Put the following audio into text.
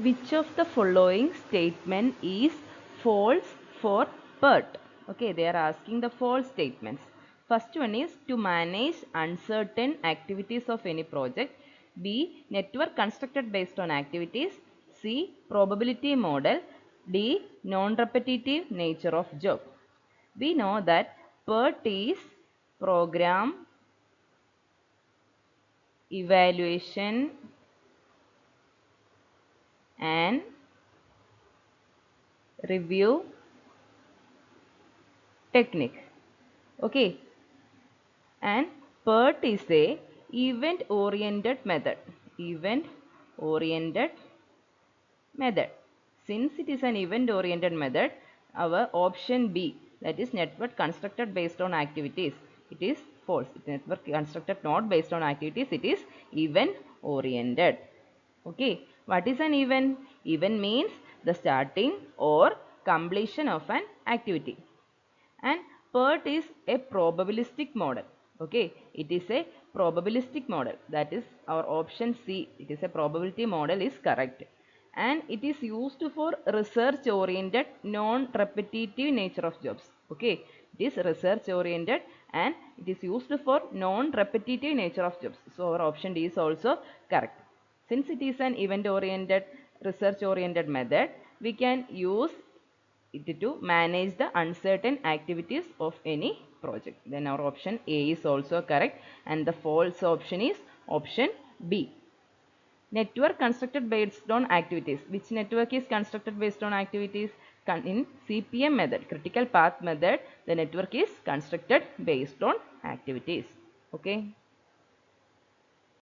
Which of the following statement is false for PERT? Okay, they are asking the false statements. First one is to manage uncertain activities of any project. B. Network constructed based on activities. C. Probability model. D. Non-repetitive nature of job. We know that PERT is program evaluation and review technique. Okay, and PERT is a event oriented method. Event oriented method. Since it is an event oriented method, our option B, that is network constructed based on activities, it is false. Network constructed not based on activities, it is event oriented. Okay, what is an event? Event means the starting or completion of an activity. And PERT is a probabilistic model. Okay, it is a probabilistic model. That is our option C. It is a probability model is correct. And it is used for research oriented non-repetitive nature of jobs. Okay, it is research oriented and it is used for non-repetitive nature of jobs. So our option D is also correct. Since it is an event oriented research oriented method, we can use it to manage the uncertain activities of any project. Then our option A is also correct and the false option is option B. Network constructed based on activities. Which network is constructed based on activities? In CPM method, critical path method, the network is constructed based on activities. Okay.